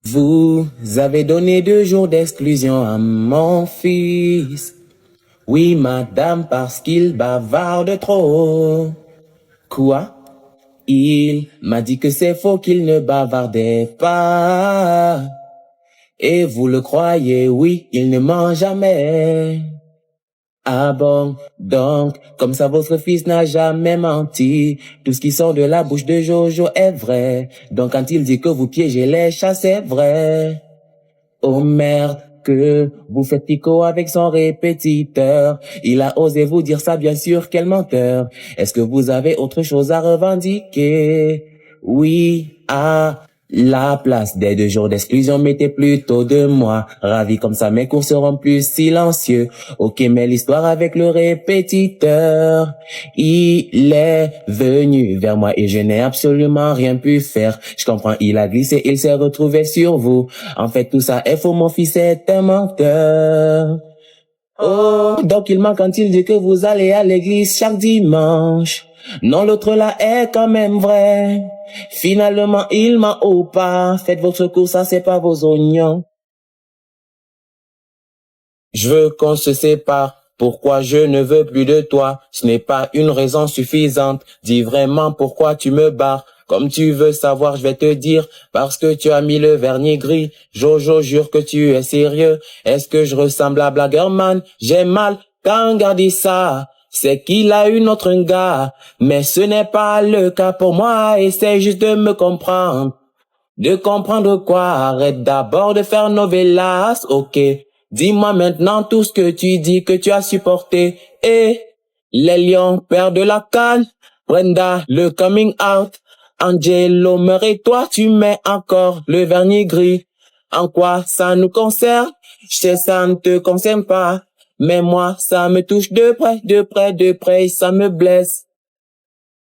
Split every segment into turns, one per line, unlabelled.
Vous avez donné 2 jours d'exclusion à mon fils. Oui, madame, parce qu'il bavarde trop. Quoi? Il m'a dit que c'est faux, qu'il ne bavardait pas. Et vous le croyez, oui, il ne ment jamais. Ah bon, donc, comme ça votre fils n'a jamais menti. Tout ce qui sort de la bouche de Jojo est vrai. Donc quand il dit que vous piégez les chats, c'est vrai. Oh merde, que vous faites pico avec son répétiteur. Il a osé vous dire ça, bien sûr, quel menteur. Est-ce que vous avez autre chose à revendiquer? Oui, à la place des 2 jours d'exclusion, mettez plutôt 2 mois. Ravi comme ça, mes cours seront plus silencieux. Ok, mais l'histoire avec le répétiteur, il est venu vers moi et je n'ai absolument rien pu faire. Je comprends, il a glissé, il s'est retrouvé sur vous. En fait, tout ça est faux, mon fils est un menteur. Oh, donc il ment quand il dit que vous allez à l'église chaque dimanche. Non, l'autre là est quand même vrai. Finalement, il ment ou pas. Faites votre course, ça c'est pas vos oignons. Je veux qu'on se sépare. Pourquoi je ne veux plus de toi? Ce n'est pas une raison suffisante. Dis vraiment pourquoi tu me barres. Comme tu veux savoir, je vais te dire. Parce que tu as mis le vernis gris. Jojo, jure que tu es sérieux. Est-ce que je ressemble à Blaggerman? J'ai mal quand on dit ça. C'est qu'il a une autre gars. Mais ce n'est pas le cas pour moi. Essaie juste de me comprendre. De comprendre quoi? Arrête d'abord de faire novelas, ok? Dis-moi maintenant tout ce que tu dis que tu as supporté. Et les lions perdent la canne. Brenda, le coming out. Angelo meurt et toi tu mets encore le vernis gris. En quoi ça nous concerne? Je sais ça ne te concerne pas. Mais moi ça me touche de près, de près, de près. Ça me blesse.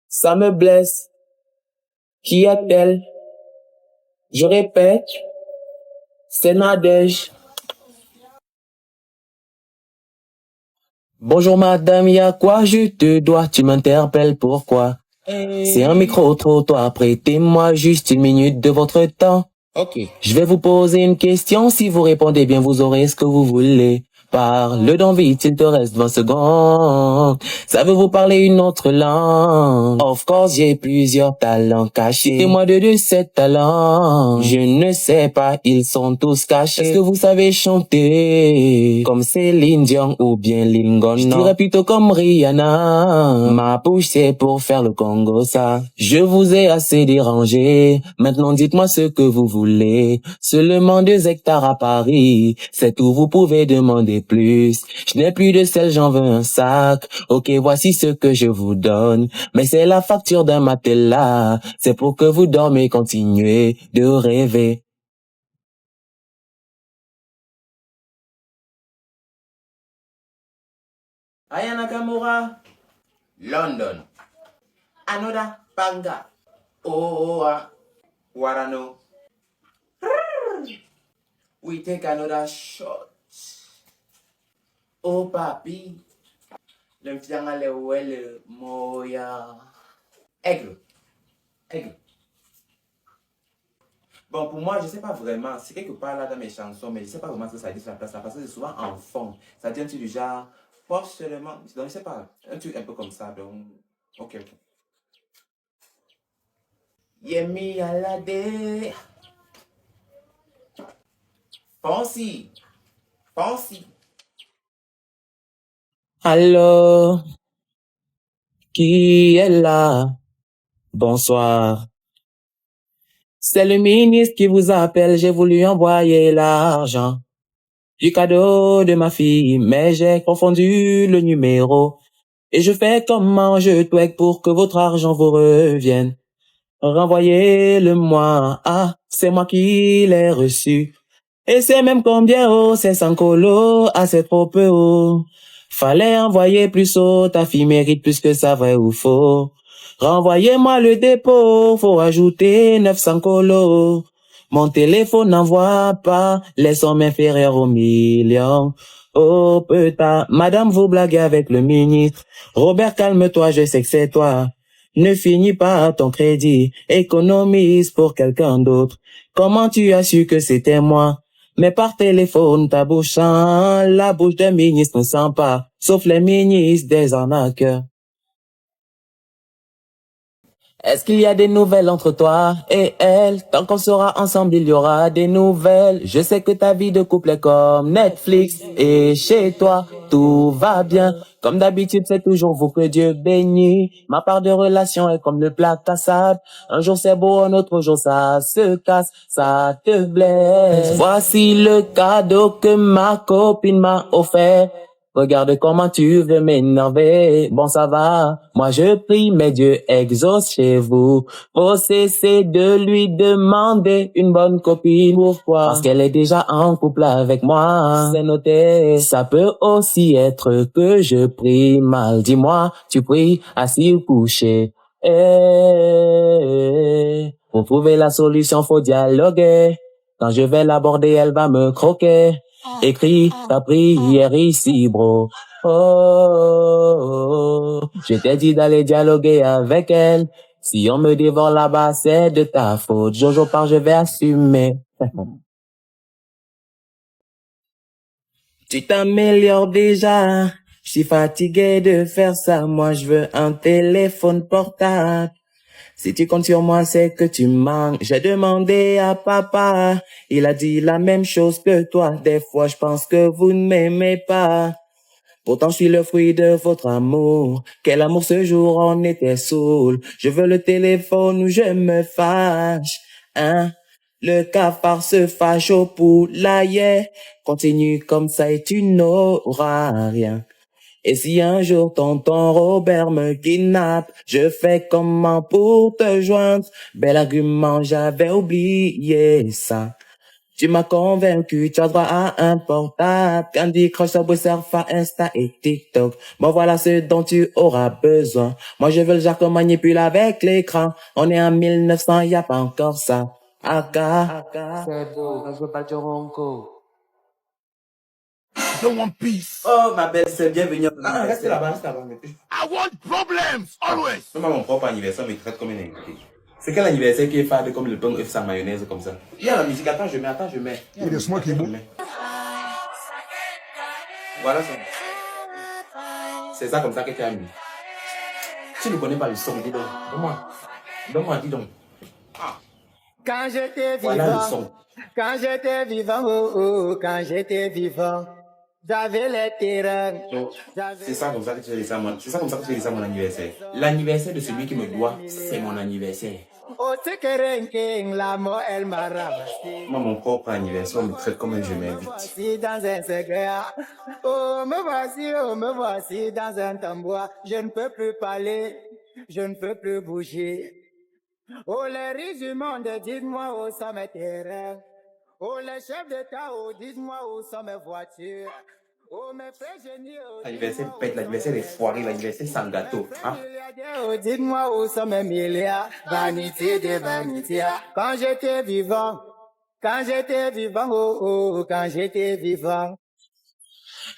Ça me blesse. Qui est-elle? Je répète. C'est Nadège. Bonjour madame, y a quoi je te dois? Tu m'interpelles pourquoi? C'est un micro-trottoir, prêtez-moi juste 1 minute de votre temps. Ok. Je vais vous poser une question, si vous répondez bien, vous aurez ce que vous voulez. Parle donc vite, il te reste 20 secondes. Savez-vous parler une autre langue? Of course, j'ai plusieurs talents cachés. Et moi de ces talents, je ne sais pas, ils sont tous cachés. Est-ce que vous savez chanter comme Céline Dion ou bien Lingon? Je dirais plutôt comme Rihanna. Ma bouche c'est pour faire le Congo ça. Je vous ai assez dérangé. Maintenant dites-moi ce que vous voulez. Seulement 2 hectares à Paris, c'est tout, vous pouvez demander plus. Je n'ai plus de sel, j'en veux un sac. Ok, voici ce que je vous donne. Mais c'est la facture d'un matelas. C'est pour que vous dormez, continuez de rêver. Aya Nakamura, London. Anoda Panga. Oa, Warano. We take another shot. Oh papi, le fiangale wele moya. Aigle, aigle. Bon, pour moi, je sais pas vraiment. C'est quelque part là dans mes chansons, mais je sais pas vraiment ce que ça dit sur la place là, parce que c'est souvent en fond. Ça dit un truc du genre, force seulement. Donc, je sais pas, un truc un peu comme ça. Donc, ok, ok. Yemi Alade. Fancy, fancy. Allô, qui est là? Bonsoir. C'est le ministre qui vous appelle, j'ai voulu envoyer l'argent du cadeau de ma fille, mais j'ai confondu le numéro. Et je fais comment je tweak pour que votre argent vous revienne. Renvoyez-le-moi, ah, c'est moi qui l'ai reçu. Et c'est même combien haut, c'est 100 colo, ah c'est trop peu haut. Fallait envoyer plus haut, ta fille mérite plus que ça, vrai ou faux. Renvoyez-moi le dépôt, faut ajouter 900 colo. Mon téléphone n'envoie pas les sommes inférieures aux millions. Oh putain, madame vous blaguez avec le ministre. Robert calme-toi, je sais que c'est toi. Ne finis pas ton crédit, économise pour quelqu'un d'autre. Comment tu as su que c'était moi? Mais par téléphone, ta bouche sent, la bouche d'un ministre ne sent pas, sauf les ministres des arnaqueurs. Est-ce qu'il y a des nouvelles entre toi et elle? Tant qu'on sera ensemble, il y aura des nouvelles. Je sais que ta vie de couple est comme Netflix et chez toi, tout va bien. Comme d'habitude, c'est toujours vous que Dieu bénit. Ma part de relation est comme le plat à sable. Un jour c'est beau, un autre jour ça se casse, ça te blesse. Voici le cadeau que ma copine m'a offert. Regarde comment tu veux m'énerver. Bon, ça va. Moi, je prie, mais Dieu exauce chez vous. Faut cesser de lui demander une bonne copine. Pourquoi? Parce qu'elle est déjà en couple avec moi. C'est noté. Ça peut aussi être que je prie mal. Dis-moi, tu pries assis ou couché? Pour trouver la solution, faut dialoguer. Quand je vais l'aborder, elle va me croquer. Écris ta prière ici, bro. Oh, je t'ai dit d'aller dialoguer avec elle. Si on me dévore là-bas, c'est de ta faute. Jojo part, je vais assumer. Tu t'améliores déjà. Je suis fatigué de faire ça. Moi, je veux un téléphone portable. Si tu comptes sur moi, c'est que tu manques. J'ai demandé à papa. Il a dit la même chose que toi. Des fois, je pense que vous ne m'aimez pas. Pourtant, je suis le fruit de votre amour. Quel amour ce jour, on était saoul. Je veux le téléphone où je me fâche. Hein? Le cafard se fâche au poulailler. Continue comme ça et tu n'auras rien. Et si un jour tonton Robert me kidnappe, je fais comment pour te joindre? Bel argument, j'avais oublié ça. Tu m'as convaincu, tu as droit à un portable, Candy Crush, Subway Surfer, Insta et TikTok. Bon, voilà ce dont tu auras besoin. Moi, je veux le genre qu'on manipule avec l'écran. On est en 1900, y a pas encore ça. Aka, c'est beau, je veux pas de ronco.
I don't want peace.
Oh, ma belle sœur, bienvenue.
Ah, reste là-bas, reste là-bas.
I want problems, always.
Même à mon propre anniversaire, me traite comme un invité. C'est quel anniversaire qui est fade comme le pain œuf sans mayonnaise comme ça? Il y a la musique, attends, je mets.
Il est smart, il est beau.
Voilà ça. C'est ça comme ça que tu as mis. Tu ne connais pas le son, dis donc. Donne-moi, dis donc.
Quand j'étais
Voilà le
vivant,
son.
quand j'étais vivant, oh, oh, quand j'étais vivant, j'avais les terrains.
Donc, c'est ça comme ça que tu fais ça, c'est ça comme ça que tu fais ça mon anniversaire. L'anniversaire de celui qui me doit, c'est mon anniversaire.
Oh, c'est que ranking, la mort, elle m'a ramassé.
Moi, mon propre anniversaire, on me traite comme un je m'invite.
Voici dans un secret. Oh, me voici dans un tambour. Je ne peux plus parler, je ne peux plus bouger. Oh, les riches du monde, dites-moi où sont mes terrains. Oh, les chefs d'État, oh, dites-moi où sont mes voitures. Oh, mes frères génies, oh,
L'anniversaire pète, l'anniversaire est foiré, l'anniversaire sans gâteau. Hein?
oh, dites-moi où sont mes milliards. Vanité de vanité. Quand j'étais vivant, oh, oh, quand j'étais vivant.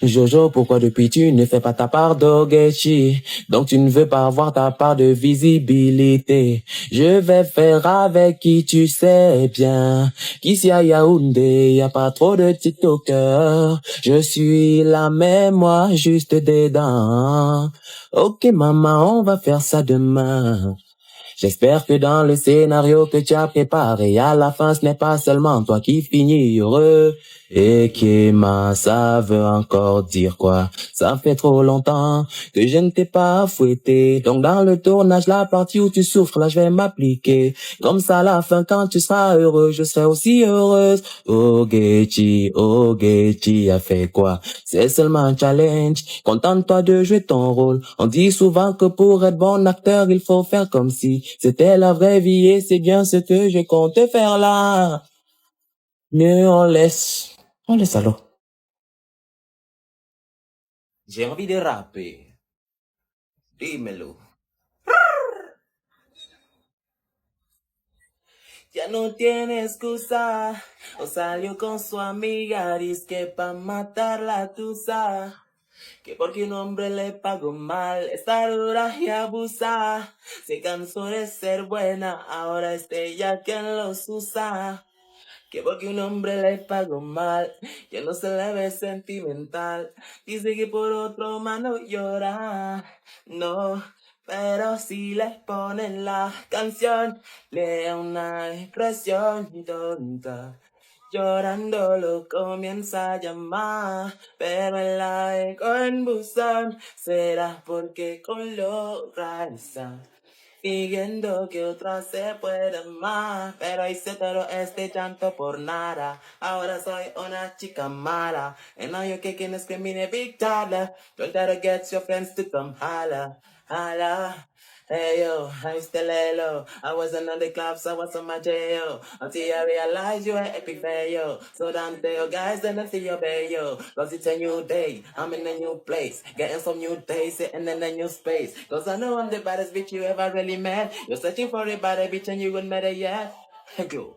Jojo, pourquoi depuis tu ne fais pas ta part d'Ogechi? Donc tu ne veux pas avoir ta part de visibilité. Je vais faire avec qui tu sais bien. Qu'ici à Yaoundé, y a pas trop de TikTokers. Je suis la même, moi, juste dedans. Ok maman, on va faire ça demain. J'espère que dans le scénario que tu as préparé, à la fin, ce n'est pas seulement toi qui finis heureux. Et Kema, ça veut encore dire quoi? Ça fait trop longtemps que je ne t'ai pas fouetté. Donc dans le tournage, la partie où tu souffres, là je vais m'appliquer. Comme ça, à la fin, quand tu seras heureux, je serai aussi heureuse. Ogechi a fait quoi? C'est seulement un challenge. Contente-toi de jouer ton rôle. On dit souvent que pour être bon acteur, il faut faire comme si c'était la vraie vie et c'est bien ce que je compte faire là. Mieux on laisse alors. J'ai envie de rapper. Dímelo. Ya no tiene excusa. O salió con su amiga, dice que pa' matar la tusa. Que porque un hombre le pagó mal, está dura y abusa. Se cansó de ser buena, ahora es ella quien los usa. Que porque un hombre le pagó mal, ya no se le ve sentimental. Dice que por otro mano llora, no. Pero si le ponen la canción, le da una expresión tonta. Llorando lo comienza a llamar, pero en la eco en buzón, será porque con lo está. Siguiendo que otra se puede más, pero hice todo este llanto por nada. Ahora soy una chica mala, and now you're kicking and screaming a big dollar. Don't try to get your friends to come holla, holla. Hey yo, I still hello. I wasn't on the clubs, I was on my jail. Until I realized you were epic fail. So don't tell guys, then I see your bail. Cause it's a new day, I'm in a new place. Getting some new days, sitting in a new space. Cause I know I'm the baddest bitch you ever really met. You're searching for a better bitch and you wouldn't met her yet. Go.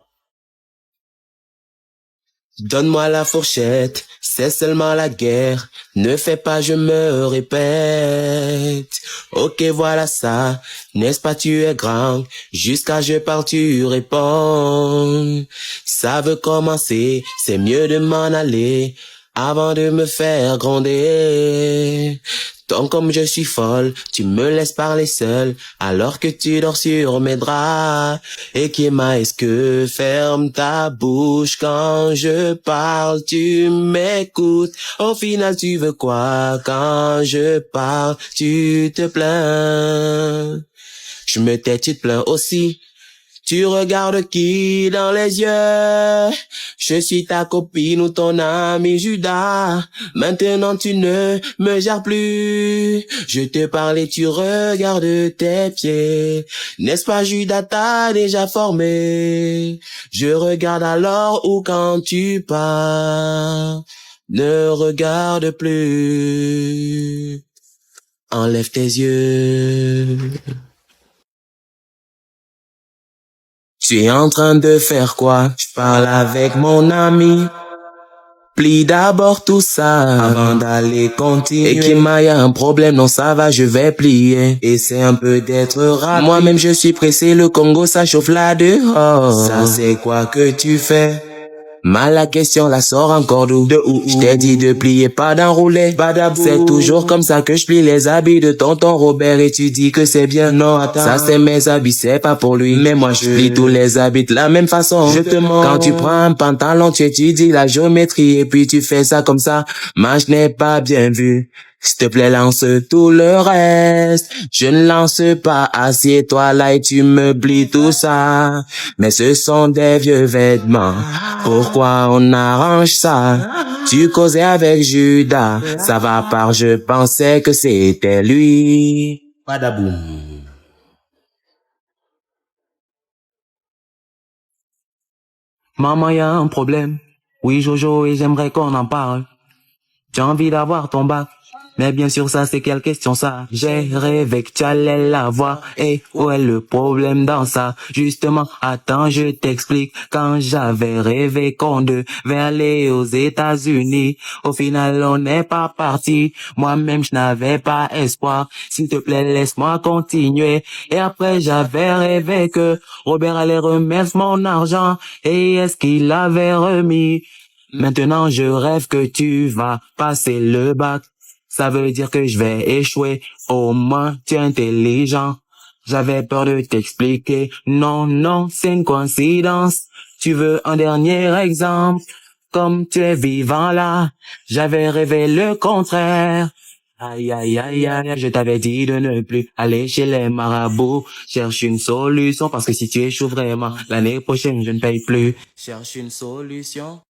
Donne-moi la fourchette, c'est seulement la guerre. Ne fais pas, je me répète. Ok, voilà ça. N'est-ce pas, tu es grand. Jusqu'à je pars, tu réponds. Ça veut commencer, c'est mieux de m'en aller avant de me faire gronder. Donc comme je suis folle, tu me laisses parler seule alors que tu dors sur mes draps. Et qui est-ce que ferme ta bouche quand je parle, tu m'écoutes. Au final tu veux quoi quand je parle, tu te plains. Je me tais, tu te plains aussi. Tu regardes qui dans les yeux? Je suis ta copine ou ton ami Judas. Maintenant tu ne me gères plus. Je te parle et tu regardes tes pieds. N'est-ce pas Judas t'as déjà formé? Je regarde alors ou quand tu pars. Ne regarde plus. Enlève tes yeux. Tu es en train de faire quoi? Je parle avec mon ami. Plie d'abord tout ça avant d'aller continuer. Et qu'il y a un problème, non ça va, je vais plier. Essaie un peu d'être rapide. Moi-même je suis pressé, le Congo ça chauffe là dehors. Ça c'est quoi que tu fais? Mal la question, la sort encore d'où? De où? Je t'ai dit de plier, pas d'enrouler. Badabou. C'est toujours comme ça que je plie les habits de tonton Robert et tu dis que c'est bien. Non, attends. Ça c'est mes habits, c'est pas pour lui. Mais moi je plie tous les habits de la même façon. Je te mens. Quand tu prends un pantalon, tu étudies la géométrie et puis tu fais ça comme ça. Moi je n'ai pas bien vu. S'il te plaît, lance tout le reste. Je ne lance pas, assieds-toi là et tu me plies tout ça. Mais ce sont des vieux vêtements. Pourquoi on arrange ça? Tu causais avec Judas. Ça va par, je pensais que c'était lui. Badaboum. Maman, y a un problème. Oui, Jojo, et j'aimerais qu'on en parle. J'ai envie d'avoir ton bac. Mais bien sûr, ça, c'est quelle question, ça? J'ai rêvé que tu allais l'avoir. Et où est le problème dans ça? Justement, attends, je t'explique. Quand j'avais rêvé qu'on devait aller aux États-Unis, au final, on n'est pas parti. Moi-même, je n'avais pas espoir. S'il te plaît, laisse-moi continuer. Et après, j'avais rêvé que Robert allait remettre mon argent. Et est-ce qu'il l'avait remis? Maintenant, je rêve que tu vas passer le bac. Ça veut dire que je vais échouer. Au moins, tu es intelligent. J'avais peur de t'expliquer. Non, non, c'est une coïncidence. Tu veux un dernier exemple? Comme tu es vivant là, j'avais rêvé le contraire. Aïe, aïe, aïe, aïe, je t'avais dit de ne plus aller chez les marabouts. Cherche une solution parce que si tu échoues vraiment, l'année prochaine, je ne paye plus. Cherche une solution.